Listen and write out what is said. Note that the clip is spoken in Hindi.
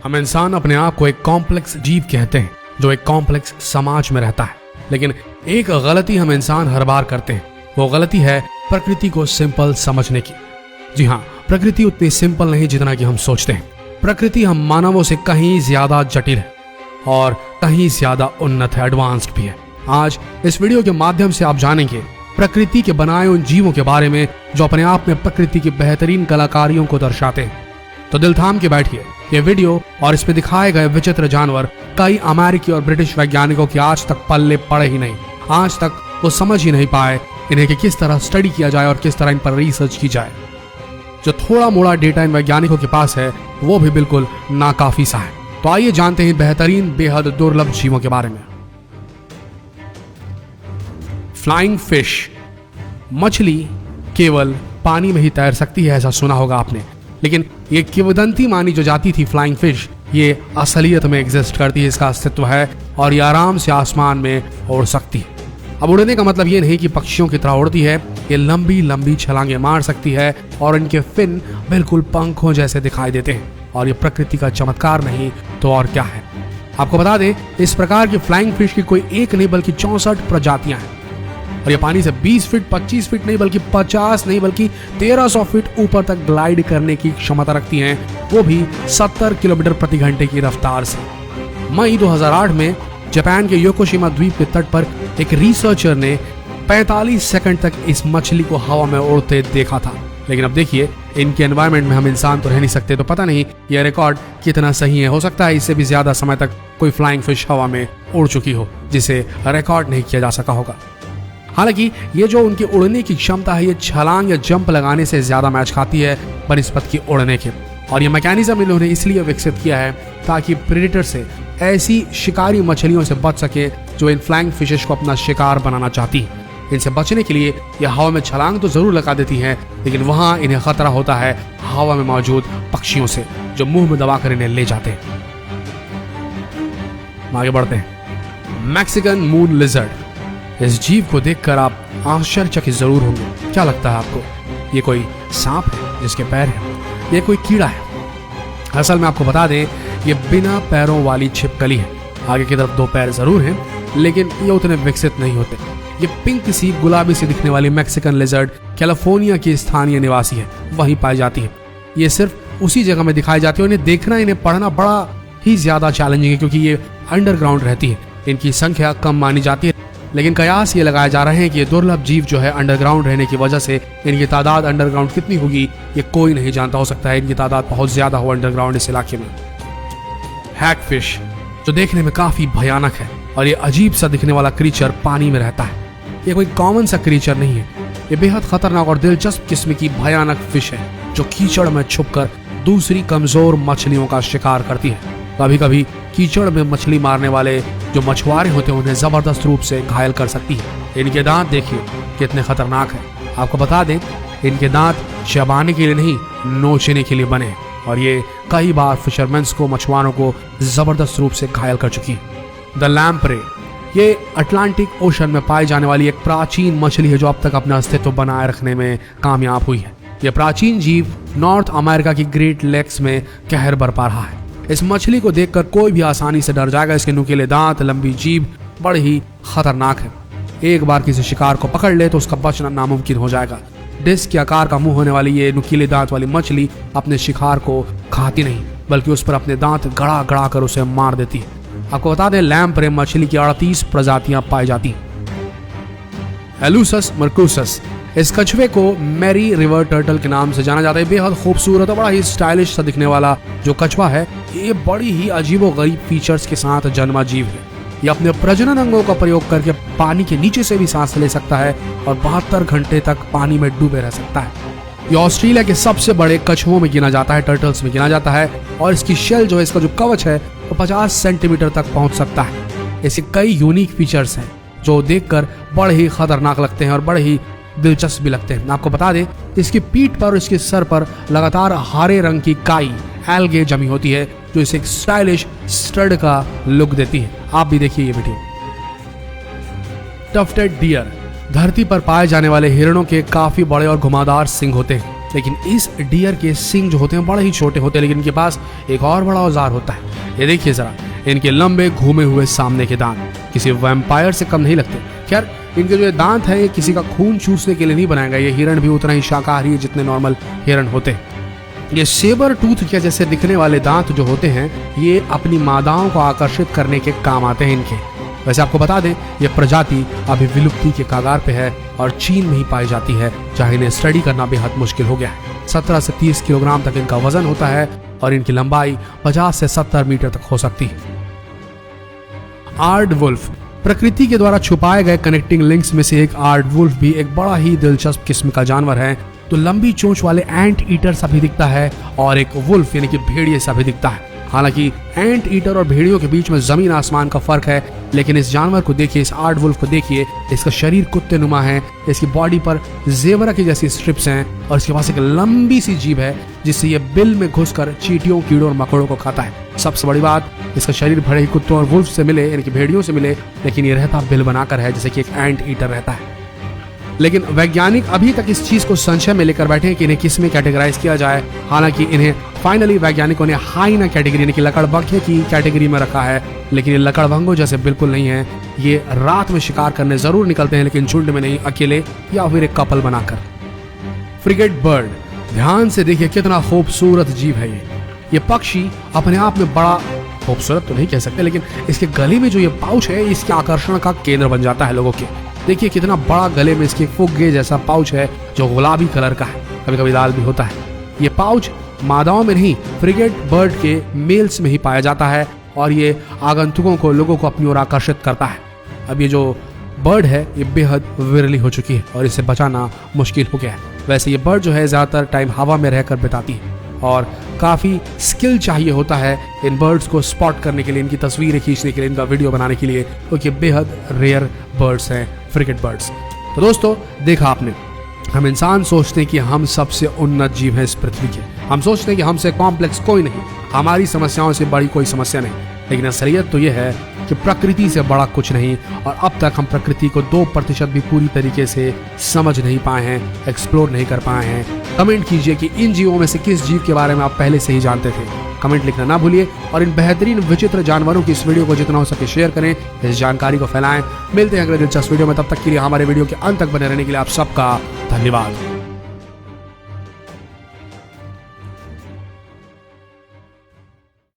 हम इंसान अपने आप को एक कॉम्प्लेक्स जीव कहते हैं जो एक कॉम्प्लेक्स समाज में रहता है, लेकिन एक गलती हम इंसान हर बार करते हैं। वो गलती है प्रकृति को सिंपल समझने की। जी हाँ, प्रकृति उतनी सिंपल नहीं जितना कि हम सोचते हैं। प्रकृति हम मानवों से कहीं ज्यादा जटिल है और कहीं ज्यादा उन्नत है, एडवांस्ड भी है। आज इस वीडियो के माध्यम से आप जानेंगे प्रकृति के बनाए उन जीवों के बारे में जो अपने आप में प्रकृति की बेहतरीन कलाकारियों को दर्शाते हैं। तो दिल थाम के बैठिए, ये वीडियो और इसमें दिखाए गए विचित्र जानवर कई अमेरिकी और ब्रिटिश वैज्ञानिकों के आज तक पल्ले पड़े ही नहीं। आज तक वो समझ ही नहीं पाए इन्हें कि किस तरह स्टडी किया जाए और किस तरह इन पर रिसर्च की जाए। जो थोड़ा मोड़ा डेटा इन वैज्ञानिकों के पास है वो भी बिल्कुल नाकाफी सा है। तो आइए जानते हैं बेहतरीन बेहद दुर्लभ जीवों के बारे में। Flying fish. मछली केवल पानी में ही तैर सकती है, ऐसा सुना होगा आपने, लेकिन ये किंवदंती मानी जो जाती थी फ्लाइंग फिश, ये असलियत में एग्जिस्ट करती है, इसका अस्तित्व है और ये आराम से आसमान में उड़ सकती है। अब उड़ने का मतलब ये नहीं कि पक्षियों की तरह उड़ती है, ये लंबी लंबी छलांगे मार सकती है और इनके फिन बिल्कुल पंखों जैसे दिखाई देते हैं। और ये प्रकृति का चमत्कार नहीं तो और क्या है। आपको बता दें, इस प्रकार की फ्लाइंग फिश की कोई एक नहीं बल्कि 64 प्रजातियां हैं और ये पानी से 20 फीट 25 फीट नहीं बल्कि 50 नहीं बल्कि 1300 फीट ऊपर तक ग्लाइड करने की क्षमता रखती हैं, वो भी 70 किलोमीटर प्रति घंटे की रफ्तार से। मई 2008 में जापान के योकोशिमा द्वीप के तट पर एक रिसर्चर ने 45 सेकंड तक इस मछली को हवा में उड़ते देखा था। लेकिन अब देखिए, इनके एनवायरनमेंट में हम इंसान तो रह नहीं सकते, तो पता नहीं यह रिकॉर्ड कितना सही है। हो सकता है इससे भी ज्यादा समय तक कोई फ्लाइंग फिश हवा में उड़ चुकी हो जिसे रिकॉर्ड नहीं किया जा सका होगा। हालांकि ये जो उनकी उड़ने की क्षमता है, ये छलांग या जंप लगाने से ज्यादा मैच खाती है बनिस्बत की उड़ने के। और ये मैकेनिज्म इन्होंने इसलिए विकसित किया है ताकि प्रेडेटर से, ऐसी शिकारी मछलियों से बच सके जो इन फ्लाइंग फिशेस को अपना शिकार बनाना चाहती है। इनसे बचने के लिए ये हवा में छलांग तो जरूर लगा देती हैं, लेकिन वहां इन्हें खतरा होता है हवा में मौजूद पक्षियों से जो मुंह में दबाकर इन्हें ले जाते हैं। आगे बढ़ते हैं। Mexican moon lizard. इस जीव को देखकर आप आश्चर्यचकित जरूर होंगे। क्या लगता है आपको? ये कोई सांप है जिसके पैर हैं? ये कोई कीड़ा है? असल में आपको बता दें, ये बिना पैरों वाली छिपकली है। आगे की तरफ 2 पैर जरूर हैं, लेकिन ये उतने विकसित नहीं होते। ये पिंक सी गुलाबी सी दिखने वाली मैक्सिकन लिजर्ड कैलिफोर्निया की स्थानीय निवासी है, वहीं पाई जाती है। ये सिर्फ उसी जगह में दिखाई जाती है। इन्हें देखना, इन्हें पढ़ना बड़ा ही ज्यादा चैलेंजिंग है क्योंकि ये अंडरग्राउंड रहती है। इनकी संख्या कम मानी जाती है, लेकिन कयास ये लगाए जा रहे हैं कि ये दुर्लभ जीव जो है अंडरग्राउंड रहने की वजह से इनकी तादाद अंडरग्राउंड कितनी होगी ये कोई नहीं जानता। हो सकता है इनकी तादाद बहुत ज्यादा हो अंडरग्राउंड इस इलाके में। हैगफिश, जो देखने में काफी भयानक है और ये अजीब सा दिखने वाला क्रीचर पानी में रहता है। ये कोई कॉमन सा क्रीचर नहीं है, ये बेहद खतरनाक और दिलचस्प किस्म की भयानक फिश है जो कीचड़ में छुपकर दूसरी कमजोर मछलियों का शिकार करती है। कभी कभी कीचड़ में मछली मारने वाले जो मछुआरे होते हैं उन्हें जबरदस्त रूप से घायल कर सकती है। इनके दांत देखिए कितने खतरनाक है। आपको बता दें, इनके दांत चबाने के लिए नहीं, नोचने के लिए बने हैं और ये कई बार फिशरमैन्स को, मछुआरों को जबरदस्त रूप से घायल कर चुकी है। द लैम्प्रे, ये अटलांटिक ओशन में पाई जाने वाली एक प्राचीन मछली है जो अब तक अपना अस्तित्व बनाए रखने में कामयाब हुई है। यह प्राचीन जीव नॉर्थ अमेरिका की ग्रेट लेक्स में कहर बरपा रहा है। इस मछली को देखकर कोई भी आसानी से डर जाएगा। इसके नुकीले दांत, लंबी जीभ बड़ी ही खतरनाक है। एक बार किसी शिकार को पकड़ ले तो उसका बचना नामुमकिन हो जाएगा। डिस्क के आकार का मुंह होने वाली ये नुकीले दांत वाली मछली अपने शिकार को खाती नहीं बल्कि उस पर अपने दांत गड़ा गड़ा कर उसे मार देती है। आपको बता दें, लैम्प्रे मछली की 38 प्रजातियां पाई जाती हैं। एलुसस मर्कुसस, इस कछुए को मैरी रिवर टर्टल के नाम से जाना जाता है। बेहद खूबसूरत और बड़ा ही स्टाइलिश सा दिखने वाला जो कछुआ है, ये बड़ी ही अजीबोगरीब फीचर्स के साथ जन्मा जीव है। ये अपने प्रजनन अंगों का प्रयोग करके पानी के नीचे से भी सांस ले सकता है और 72 घंटे तक पानी में डूबे रह सकता है। ये ऑस्ट्रेलिया के सबसे बड़े कछुओं में गिना जाता है, टर्टल्स में गिना जाता है और इसकी शेल जो है, इसका जो कवच है वो 50 सेंटीमीटर तक पहुंच सकता है। ऐसे कई यूनिक फीचर्स हैं जो देखकर बड़े ही खतरनाक लगते हैं और बड़े ही दिलचस्प भी लगते हैं। आपको बता दें, इसकी पीठ पर और इसके सर पर लगातार हरे रंग की काई, एल्गे जमी होती है जो इसे एक स्टाइलिश स्टड का लुक देती है। आप भी देखिए ये वीडियो। टफ्टेड डियर, धरती पर पाए जाने वाले हिरणों के काफी बड़े और घुमावदार सींग होते हैं। लेकिन इस डियर के सिंग जो होते हैं बड़े ही छोटे होते हैं, लेकिन इनके पास एक और बड़ा औजार होता है। ये देखिए जरा, इनके लंबे घूमे हुए सामने के दांत किसी वैम्पायर से कम नहीं लगते। खैर, इनके जो दांत है ये किसी का खून चूसने के लिए नहीं बनाया गया। ये हिरण भी उतना ही शाकाहारी है जितने नॉर्मल हिरण होते हैं। ये सेबर टूथ के जैसे दिखने वाले दांत जो होते हैं ये अपनी मादाओं को आकर्षित करने के काम आते हैं इनके। वैसे आपको बता दें, ये प्रजाति अभी विलुप्ति के कगार पे है और चीन में ही पाई जाती है, जहां इन्हें स्टडी करना बेहद मुश्किल हो गया है। 17 से 30 किलोग्राम तक इनका वजन होता है और इनकी लंबाई 50 से 70 मीटर तक हो सकती है। आर्ड वुल्फ, प्रकृति के द्वारा छुपाए गए कनेक्टिंग लिंक्स में से एक आर्ड वुल्फ भी एक बड़ा ही दिलचस्प किस्म का जानवर है। तो लंबी चोंच वाले एंट ईटर सा भी दिखता है और एक वुल्फ यानी कि भेड़िए सा भी दिखता है। हालांकि एंट ईटर और भेड़ियों के बीच में जमीन आसमान का फर्क है, लेकिन इस जानवर को देखिए, इस आर्ड वुल्फ को देखिए, इसका शरीर कुत्ते नुमा है, इसकी बॉडी पर जेवरा की जैसी स्ट्रिप्स हैं और इसके पास एक लंबी सी जीभ है जिससे ये बिल में घुसकर चींटियों, कीड़ों और मकोड़ों को खाता है। सबसे बड़ी बात, इसका शरीर भले ही कुत्तों और वुल्फ से मिले यानी कि भेड़ियों से मिले, लेकिन ये रहता बिल बनाकर है जैसे कि एक एंट ईटर रहता है। लेकिन वैज्ञानिक अभी तक इस चीज को संशय में लेकर बैठे हैं कि इन्हें किस में कैटेगराइज किया जाए। हालांकि इन्हें फाइनली वैज्ञानिकों ने हाइना कैटेगरी यानी कि लकड़बग्घे की कैटेगरी में रखा है, लेकिन ये लकड़बग्घों जैसे बिल्कुल नहीं है। ये रात में शिकार करने जरूर निकलते हैं, लेकिन झुंड में नहीं, अकेले या फिर एक कपल बनाकर। फ्रिगेट बर्ड, ध्यान से देखिए कितना खूबसूरत जीव है ये पक्षी अपने आप में बड़ा खूबसूरत तो नहीं कह सकते, लेकिन इसके गले में जो ये पाउच है इसके आकर्षण का केंद्र बन जाता है लोगों के। देखिए कितना बड़ा गले में इसके फुग्गे जैसा पाउच है जो गुलाबी कलर का है, कभी कभी लाल भी होता है। ये पाउच मादाओं में नहीं, फ्रिगेट बर्ड के मेल्स में ही पाया जाता है और ये आगंतुकों को, लोगों को अपनी ओर आकर्षित करता है। अब ये जो बर्ड है ये बेहद विरली हो चुकी है और इसे बचाना मुश्किल हो गया है। वैसे ये बर्ड जो है ज्यादातर टाइम हवा में रहकर बिताती है और काफी स्किल चाहिए होता है इन बर्ड्स को स्पॉट करने के लिए, इनकी तस्वीरें खींचने के लिए, इनका वीडियो बनाने के लिए, क्योंकि बेहद रेयर बर्ड्स हैं फ्रिगेट बर्ड्स। तो दोस्तों, देखा आपने, हम इंसान सोचते हैं कि हम सबसे उन्नत जीव हैं इस पृथ्वी के। हम सोचते हैं कि हमसे कॉम्प्लेक्स कोई नहीं, हमारी समस्याओं से बड़ी कोई समस्या नहीं, लेकिन असलियत तो यह है कि प्रकृति से बड़ा कुछ नहीं और अब तक हम प्रकृति को 2% भी पूरी तरीके से समझ नहीं पाए हैं, एक्सप्लोर नहीं कर पाए हैं। कमेंट कीजिए कि इन जीवों में से किस जीव के बारे में आप पहले से ही जानते थे। कमेंट लिखना ना भूलिए और इन बेहतरीन विचित्र जानवरों की इस वीडियो को जितना हो सके शेयर करें, इस जानकारी को फैलाएं। मिलते हैं अगले दिलचस्प वीडियो में, तब तक के लिए हमारे वीडियो के अंत तक बने रहने के लिए आप सबका धन्यवाद।